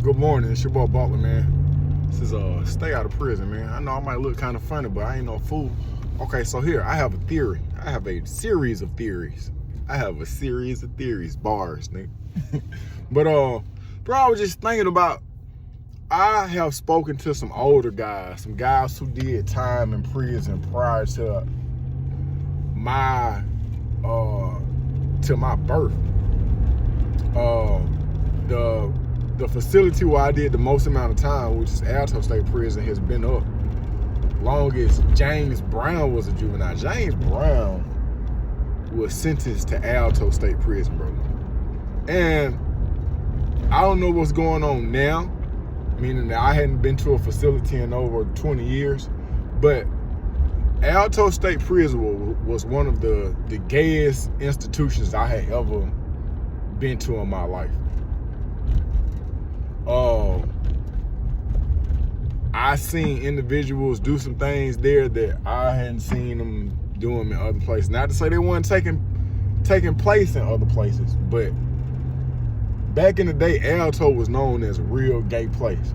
Good morning, it's your boy Butler, man. This is stay out of prison, man. I know I might look kind of funny, but I ain't no fool. Okay, so here, I have a theory. I have a series of theories. Bars, nigga. But, bro, I was just thinking about, I have spoken to some older guys, some guys who did time in prison prior to my birth. The facility where I did the most amount of time, which is Alto State Prison, has been up long as James Brown was a juvenile. James Brown was sentenced to Alto State Prison, bro. And I don't know what's going on now, meaning that I hadn't been to a facility in over 20 years, but Alto State Prison was one of the gayest institutions I had ever been to in my life. I seen individuals do some things there that I hadn't seen them doing in other places. Not to say they weren't taking place in other places, but back in the day, Alto was known as a real gay place.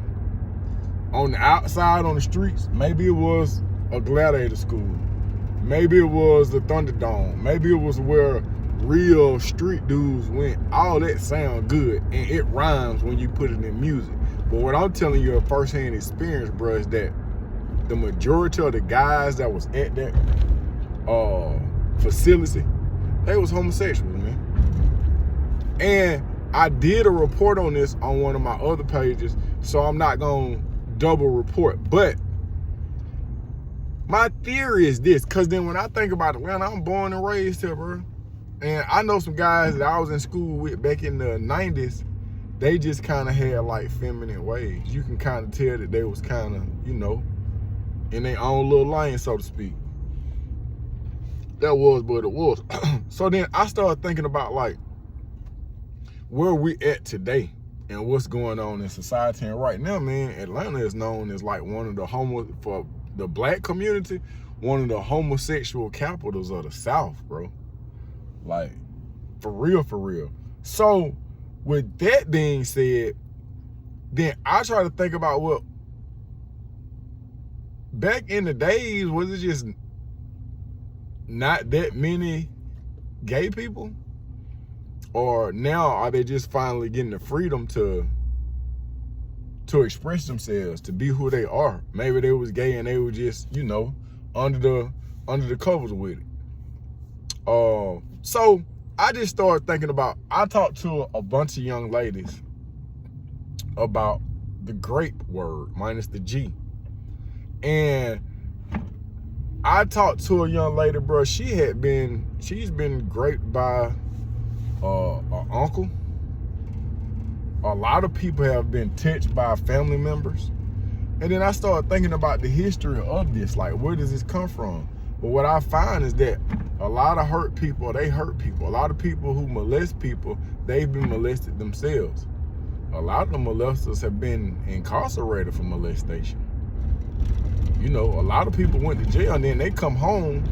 On the outside, on the streets, maybe it was a gladiator school. Maybe it was the Thunderdome. Maybe it was where real street dudes went. All that sound good, and it rhymes when you put it in music. But what I'm telling you, a first-hand experience, bro, is that the majority of the guys that was at that facility, they was homosexuals, man. And I did a report on this on one of my other pages, so I'm not gonna double report. But my theory is this, because then when I think about Atlanta, I'm born and raised here, bro. And I know some guys that I was in school with back in the 90s, they just kind of had like feminine ways. You can kind of tell that they was kind of, in their own little lane, so to speak. That was what it was. So then I started thinking about like where we at today and what's going on in society. And right now, man, Atlanta is known as like one of the for the black community, one of the homosexual capitals of the South, bro. Like, for real. So, with that being said, then I try to think about, well, back in the days, was it just not that many gay people? Or now are they just finally getting the freedom to express themselves, to be who they are? Maybe they was gay and they were just, under the covers with it. So I just started thinking about, I talked to a bunch of young ladies about the grape word, minus the G. And I talked to a young lady, bro, she's been raped by an uncle. A lot of people have been touched by family members. And then I started thinking about the history of this, like, where does this come from? But what I find is that a lot of hurt people, they hurt people. A lot of people who molest people, they've been molested themselves. A lot of the molesters have been incarcerated for molestation. A lot of people went to jail and then they come home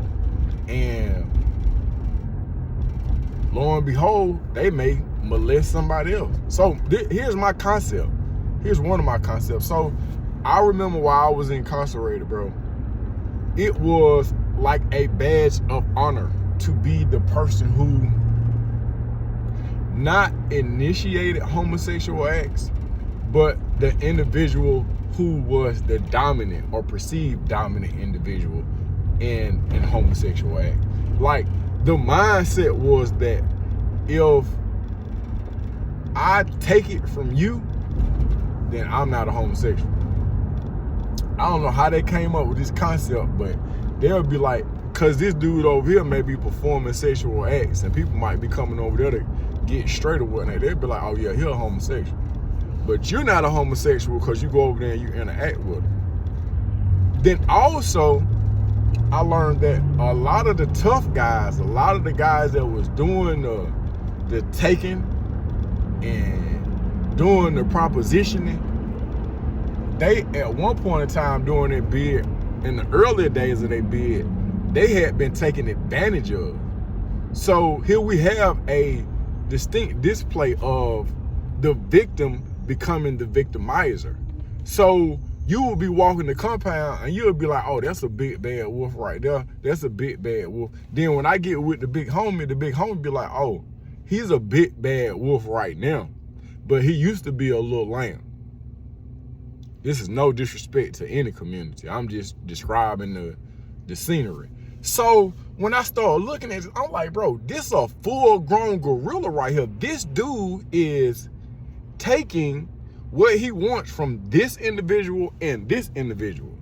and lo and behold, they may molest somebody else. So here's my concept. Here's one of my concepts. So I remember while I was incarcerated, bro, it was like a badge of honor to be the person who not initiated homosexual acts, but the individual who was the dominant or perceived dominant individual in homosexual act. Like, the mindset was that if I take it from you, then I'm not a homosexual. I don't know how they came up with this concept, but they'll be like, because this dude over here may be performing sexual acts and people might be coming over there to get straight or whatnot. They'll be like, oh yeah, he's a homosexual. But you're not a homosexual because you go over there and you interact with him. Then also, I learned that a lot of the tough guys, a lot of the guys that was doing the taking and doing the propositioning, they at one point in time during their bid, in the earlier days of their bid, they had been taken advantage of. So here we have a distinct display of the victim becoming the victimizer. So you will be walking the compound and you'll be like, oh, that's a big bad wolf right there. That's a big bad wolf. Then when I get with the big homie be like, oh, he's a big bad wolf right now, but he used to be a little lamb. This is no disrespect to any community. I'm just describing the scenery. So when I started looking at it, I'm like, bro, this a full-grown gorilla right here. This dude is taking what he wants from this individual and this individual.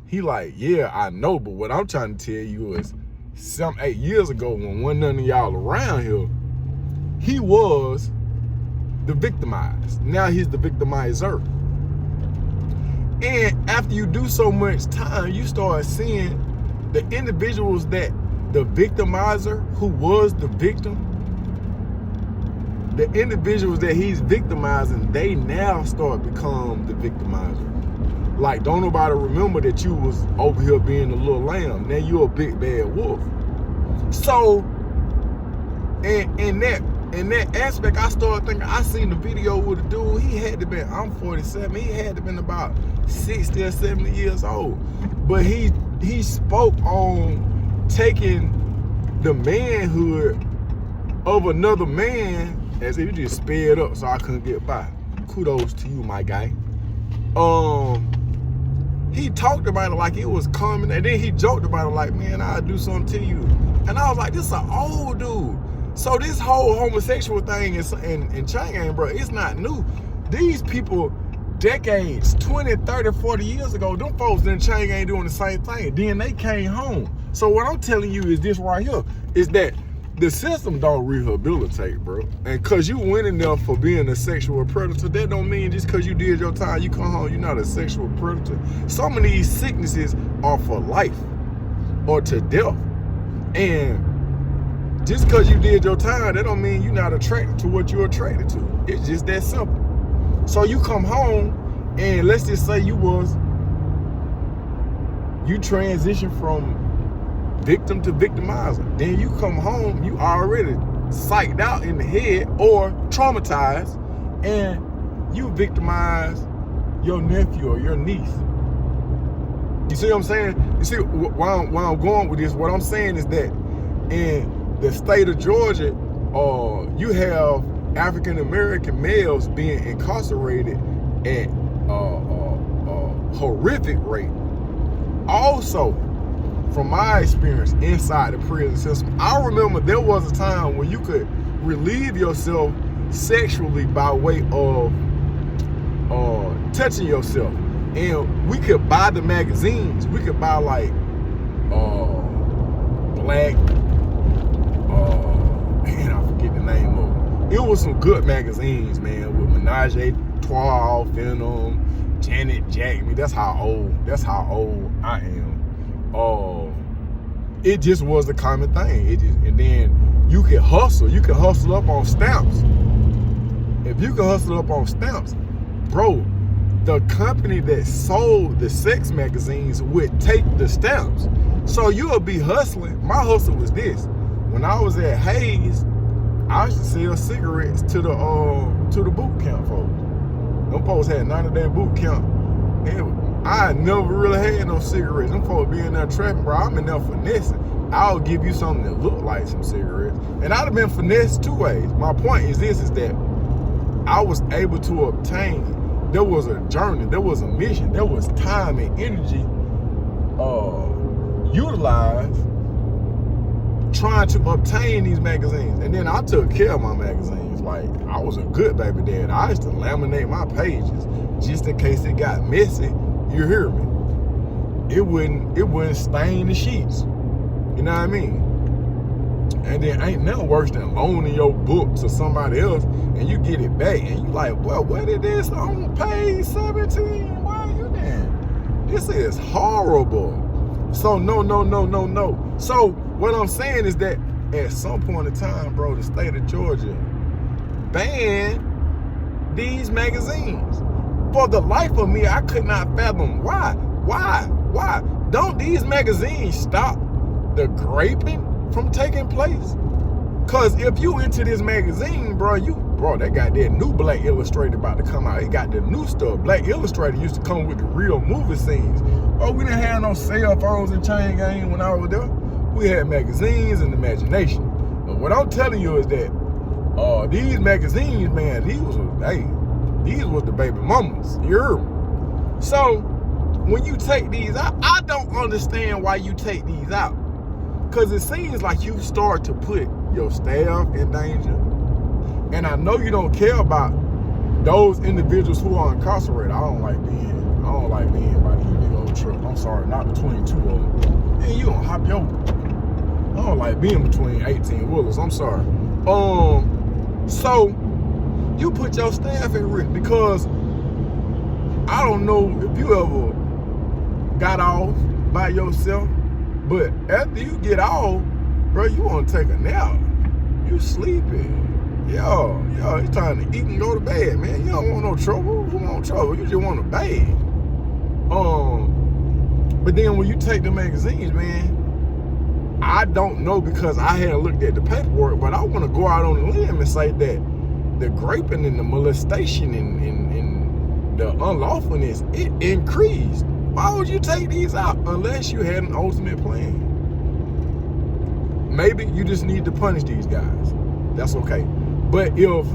He like, yeah, I know, but what I'm trying to tell you is 8 years ago when wasn't none of y'all around here, he was the victimized. Now he's the victimizer. And after you do so much time, you start seeing the individuals that the victimizer who was the victim, the individuals that he's victimizing, they now start become the victimizer. Like, don't nobody remember that you was over here being a little lamb. Now you're a big bad wolf. So, in that aspect, I started thinking, I seen the video with a dude, he had to be, I'm 47, he had to been about 60 or 70 years old. But he spoke on taking the manhood of another man, as if he just sped up so I couldn't get by. Kudos to you, my guy. He talked about it like it was common, and then he joked about it like, man, I'll do something to you. And I was like, this is an old dude. So this whole homosexual thing in Chang, bro, it's not new. These people, decades, 20, 30, 40 years ago, them folks in Chang ain't doing the same thing. Then they came home. So what I'm telling you is this right here, is that the system don't rehabilitate, bro. And cause you went in there for being a sexual predator, that don't mean just cause you did your time, you come home, you're not a sexual predator. Some of these sicknesses are for life or to death. And just cause you did your time, that don't mean you're not attracted to what you're attracted to. It's just that simple. So you come home and let's just say you transition from victim to victimizer. Then you come home, you already psyched out in the head or traumatized, and you victimize your nephew or your niece. You see what I'm saying? You see where I'm going with this? What I'm saying is that in the state of Georgia, you have African American males being incarcerated at a horrific rate. Also, from my experience inside the prison system, I remember there was a time when you could relieve yourself sexually by way of touching yourself. And we could buy the magazines. We could buy like black, man, I forget the name of it. It was some good magazines, man, with Menage a Trois, Venom, Janet Jackson. That's how old I am. It just was a common thing. And then you can hustle. You can hustle up on stamps. If you can hustle up on stamps, bro, the company that sold the sex magazines would take the stamps. So you'll be hustling. My hustle was this. When I was at Hayes, I used to sell cigarettes to the boot camp folks. Them folks had 90-day boot camp. And I never really had no cigarettes. Them folks be in there trapping, bro. I'm in there finessing. I'll give you something that look like some cigarettes. And I'd have been finessed two ways. My point is this, is that I was able to obtain, there was a journey, there was a mission, there was time and energy utilized trying to obtain these magazines. And then I took care of my magazines. Like, I was a good baby dad. I used to laminate my pages just in case it got messy. You hear me? It wouldn't stain the sheets. You know what I mean? And then ain't nothing worse than loaning your book to somebody else and you get it back and you like, well, what is this on page 17? Why are you there? This is horrible. So no. So what I'm saying is that at some point in time, bro, the state of Georgia banned these magazines. For the life of me, I could not fathom why. Don't these magazines stop the graping from taking place? Cause if you into this magazine, bro, bro, they got that new Black Illustrator about to come out. It got the new stuff. Black Illustrator used to come with the real movie scenes. Oh, we didn't have no cell phones and chain gang when I was there. We had magazines and imagination. But what I'm telling you is that these magazines, man, these was the baby mamas. You heard me? So when you take these out, I don't understand why you take these out. Because it seems like you start to put your staff in danger. And I know you don't care about those individuals who are incarcerated. I don't like being by these big old trucks. I'm sorry, not between two of them. Man, you don't hop your. I don't like being between 18 wheelers. I'm sorry. So you put your staff at risk because I don't know if you ever got off by yourself, but after you get off, bro, you want to take a nap. You sleeping. Yo, it's time to eat and go to bed, man. You don't want no trouble. You want trouble. You just want to bathe. But then when you take the magazines, man, I don't know because I hadn't looked at the paperwork, but I want to go out on a limb and say that the raping and the molestation and the unlawfulness, it increased. Why would you take these out unless you had an ultimate plan? Maybe you just need to punish these guys. That's okay. But if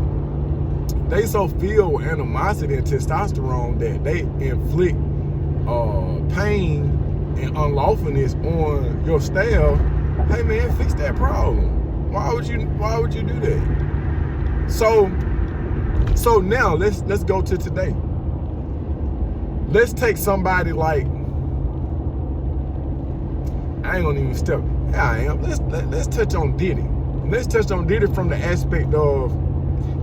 they so filled with animosity and testosterone that they inflict pain and unlawfulness on your staff, hey man, fix that problem. Why would you do that? So now let's go to today. Let's take somebody like, I ain't gonna even step. Yeah, I am. Let's touch on Diddy. Let's touch on Diddy from the aspect of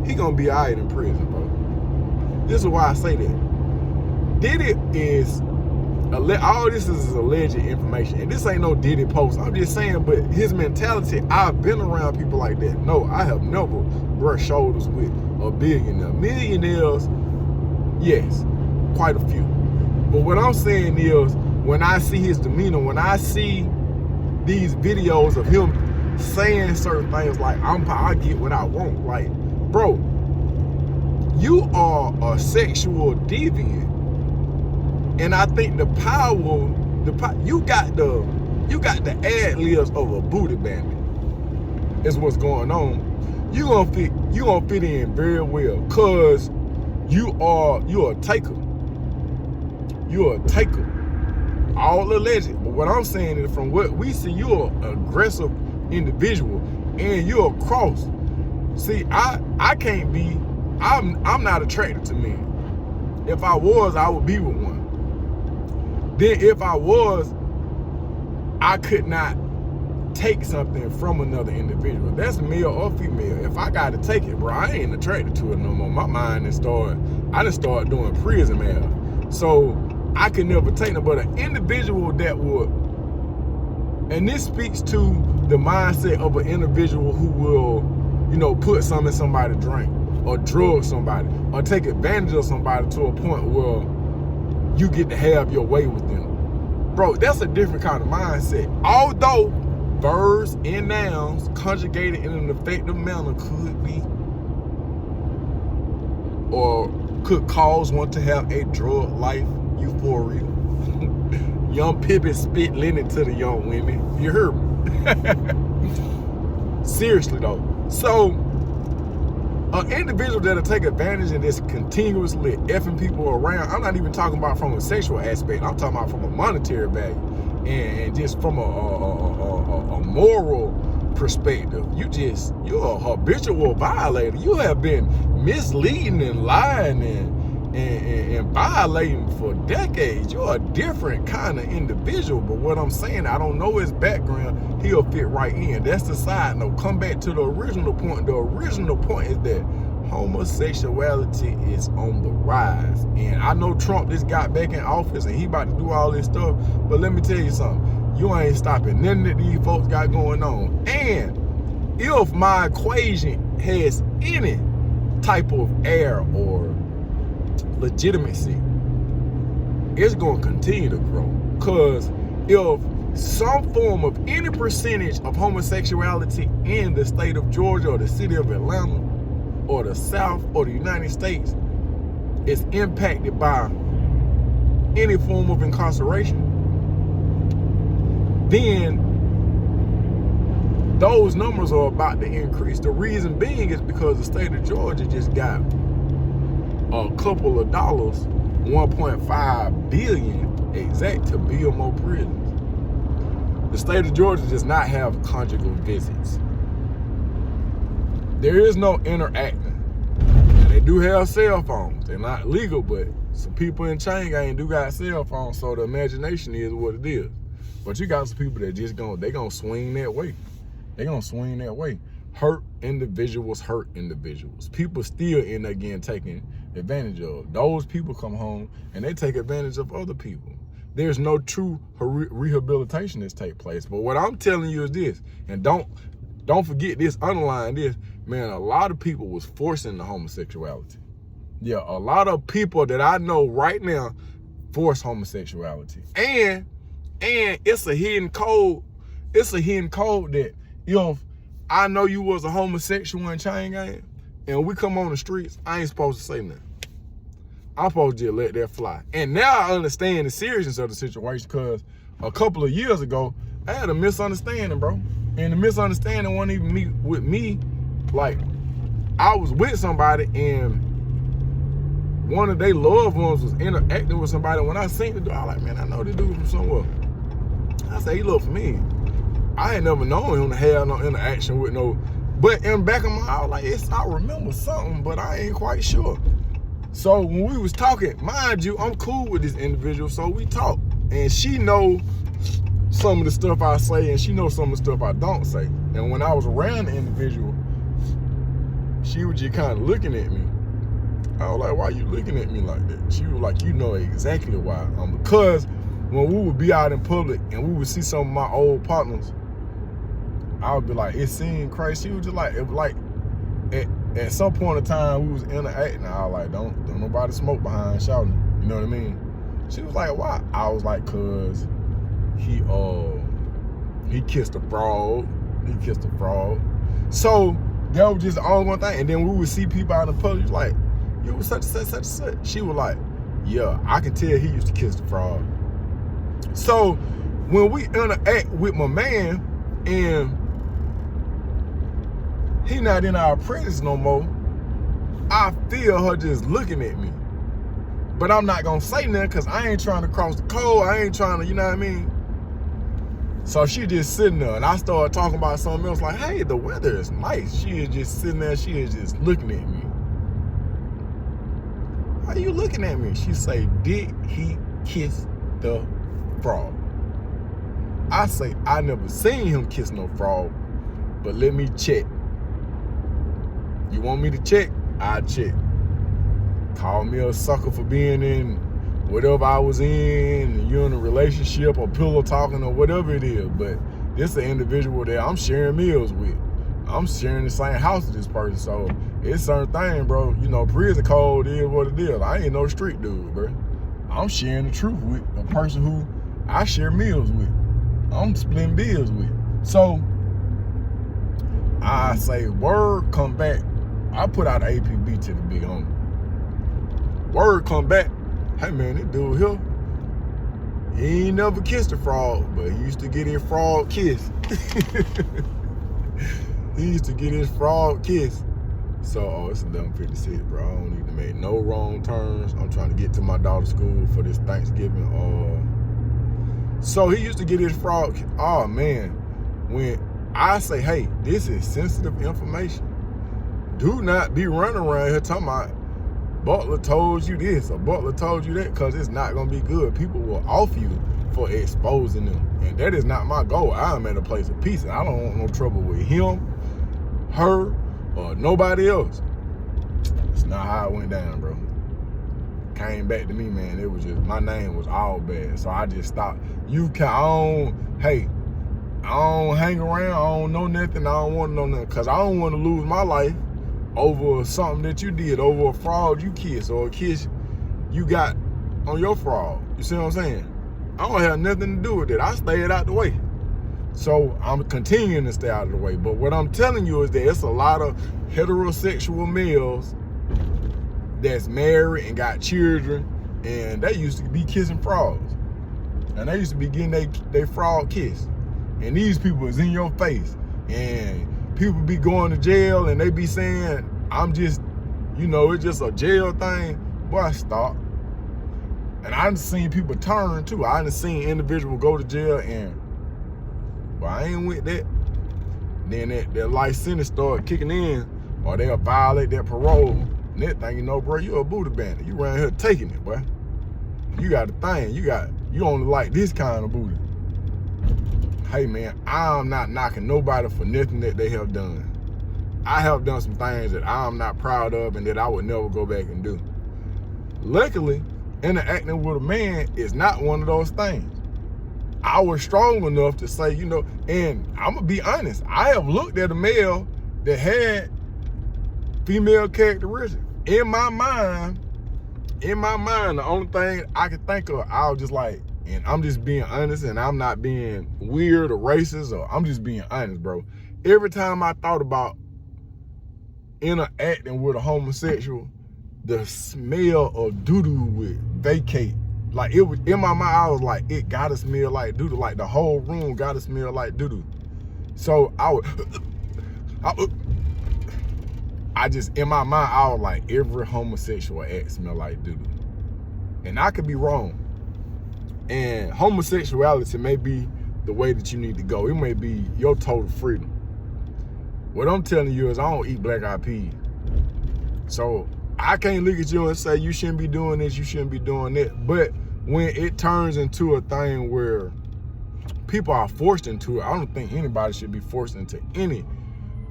he gonna be alright in prison, bro. This is why I say that. Diddy is all this is alleged information, and this ain't no Diddy post. I'm just saying, but his mentality. I've been around people like that. No, I have never brushed shoulders with a billionaire. Millionaires, yes, quite a few. But what I'm saying is, when I see his demeanor, when I see these videos of him saying certain things like, I get what I want. Like, bro, you are a sexual deviant. And I think the power, you got the ad-libs of a booty bandit is what's going on. You gonna fit in very well, cause you're a taker. You're a taker. All alleged. But what I'm saying is, from what we see, you're an aggressive individual and you're a cross. See, I can't be, I'm not attracted to men. If I was, I would be with one. Then if I was, I could not take something from another individual. That's male or female. If I got to take it, bro, I ain't attracted to it no more. My mind just started doing prison math. So I could never take it. But an individual that would, and this speaks to the mindset of an individual who will, put something in somebody's drink or drug somebody or take advantage of somebody to a point where you get to have your way with them. Bro, that's a different kind of mindset. Although verbs and nouns conjugated in an effective manner could be or could cause one to have a drug life euphoria. Young Pippin spit linen to the young women. You heard me? Seriously though. So an individual that'll take advantage and just continuously effing people around, I'm not even talking about from a sexual aspect, I'm talking about from a monetary value and just from a moral perspective. You're a habitual violator. You have been misleading and lying and violating for decades. You're a different kind of individual. But what I'm saying, I don't know his background, he'll fit right in. That's the side note. Come back to the original point. The original point is that homosexuality is on the rise. And I know Trump just got back in office and he about to do all this stuff, but let me tell you something. You ain't stopping nothing that these folks got going on. And if my equation has any type of air or legitimacy, it's going to continue to grow. Because if some form of any percentage of homosexuality in the state of Georgia or the city of Atlanta or the South or the United States is impacted by any form of incarceration, then those numbers are about to increase. The reason being is because the state of Georgia just got a couple of dollars, 1.5 billion exact, to build more prisons. The state of Georgia does not have conjugal visits. There is no interacting. And they do have cell phones. They're not legal, but some people in chain gang do got cell phones, so the imagination is what it is. But you got some people that just gonna swing that way. They gonna swing that way. Hurt individuals hurt individuals. People still end up getting taken advantage of. Those people come home and they take advantage of other people. There's no true rehabilitation that's take place. But what I'm telling you is this, and don't forget this, underline this, man, a lot of people was forcing the homosexuality. Yeah, a lot of people that I know right now force homosexuality. And it's a hidden code. It's a hidden code that, you know, I know you was a homosexual in chain gang, and we come on the streets, I ain't supposed to say nothing. I'm supposed to just let that fly. And now I understand the seriousness of the situation, because a couple of years ago, I had a misunderstanding, bro. And the misunderstanding wasn't even with me. Like, I was with somebody, and one of their loved ones was interacting with somebody. When I seen the dude, I was like, man, I know this dude from somewhere. I said, he look familiar. I ain't never known him to have no interaction with no, but in the back of my eye, I was like, yes, I remember something, but I ain't quite sure. So when we was talking, mind you, I'm cool with this individual, so we talk. And she know some of the stuff I say, and she knows some of the stuff I don't say. And when I was around the individual, she was just kind of looking at me. I was like, why you looking at me like that? She was like, you know exactly why. Because when we would be out in public and we would see some of my old partners, I would be like, it seemed crazy. She was just like, it was like, at some point in time, we was interacting. I was like, don't nobody smoke behind shouting. You know what I mean? She was like, why? I was like, cause he kissed a frog. He kissed a frog. So that was just the only one thing. And then we would see people out in public, like, you was such and such. She was like, yeah, I can tell he used to kiss the frog. So when we interact with my man and he not in our presence no more, I feel her just looking at me. But I'm not gonna say nothing, because I ain't trying to cross the code. I ain't trying to, you know what I mean? So she just sitting there, and I started talking about something else, like, hey, the weather is nice. She is just sitting there, she is just looking at me. Why are you looking at me? She say, did he kiss the frog? I say, I never seen him kiss no frog, but let me check. You want me to check? I check. Call me a sucker for being in whatever I was in, you're in a relationship or pillow talking or whatever it is, but this is an individual that I'm sharing meals with. I'm sharing the same house with this person, so it's certain thing, bro. You know, prison code is what it is. I ain't no street dude, bro. I'm sharing the truth with a person who I share meals with. I'm splitting bills with. So I say, word come back. I put out an APB to the big homie. Word come back. Hey man, this dude here, he ain't never kissed a frog, but he used to get his frog kiss. He used to get his frog kiss. So, it's 11:56, bro. I don't need to make no wrong turns. I'm trying to get to my daughter's school for this Thanksgiving. So he used to get his frog. Oh man, when I say, hey, this is sensitive information, do not be running around here talking about Butler told you this or Butler told you that, because it's not going to be good. People will off you for exposing them. And that is not my goal. I'm at a place of peace, and I don't want no trouble with him, her, or nobody else. It's not how it went down, bro. Came back to me, man. It was just, my name was all bad. So I just stopped. I don't hang around. I don't know nothing. I don't want to know nothing, because I don't want to lose my life over something that you did, over a fraud you kissed or a kiss you got on your fraud. You see what I'm saying? I don't have nothing to do with it. I stayed out the way. So I'm continuing to stay out of the way. But what I'm telling you is that it's a lot of heterosexual males that's married and got children, and they used to be kissing frogs. And they used to be getting they frog kiss. And these people is in your face. And people be going to jail and they be saying, I'm just, it's just a jail thing. Boy, stop. And I done seen people turn too. I done seen individuals go to jail and, well, I ain't with that. Then that life sentence start kicking in, or they'll violate their parole. And that thing, bro, you a booty bandit. You around here taking it, boy. You got a thing. You only like this kind of booty. Hey, man, I'm not knocking nobody for nothing that they have done. I have done some things that I'm not proud of and that I would never go back and do. Luckily, interacting with a man is not one of those things. I was strong enough to say, and I'm gonna be honest, I have looked at a male that had female characteristics. In my mind, the only thing I could think of, I was just like, and I'm just being honest, and I'm not being weird or racist, or I'm just being honest, bro. Every time I thought about interacting with a homosexual, the smell of doo-doo would vacate. Like, it was in my mind, I was like, it gotta smell like doo-doo. Like, the whole room gotta smell like doo-doo. So I just, in my mind, I was like, every homosexual act smell like doo-doo. And I could be wrong. And homosexuality may be the way that you need to go. It may be your total freedom. What I'm telling you is I don't eat black-eyed peas. So I can't look at you and say you shouldn't be doing this, you shouldn't be doing that. But when it turns into a thing where people are forced into it, I don't think anybody should be forced into any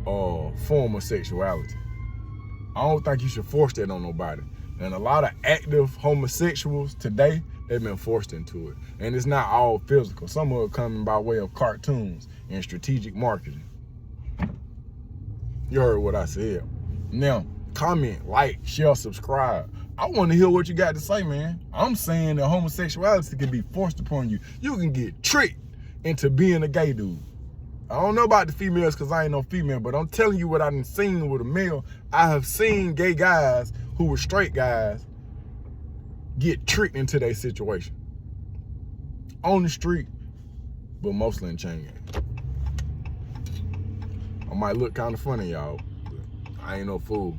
form of sexuality. I don't think you should force that on nobody. And a lot of active homosexuals today, they've been forced into it. And it's not all physical. Some of it coming by way of cartoons and strategic marketing. You heard what I said. Now, comment, like, share, subscribe. I want to hear what you got to say, man. I'm saying that homosexuality can be forced upon you. You can get tricked into being a gay dude. I don't know about the females because I ain't no female, but I'm telling you what I done seen with a male. I have seen gay guys who were straight guys get tricked into their situation. On the street, but mostly in chain gang. I might look kind of funny, y'all, but I ain't no fool.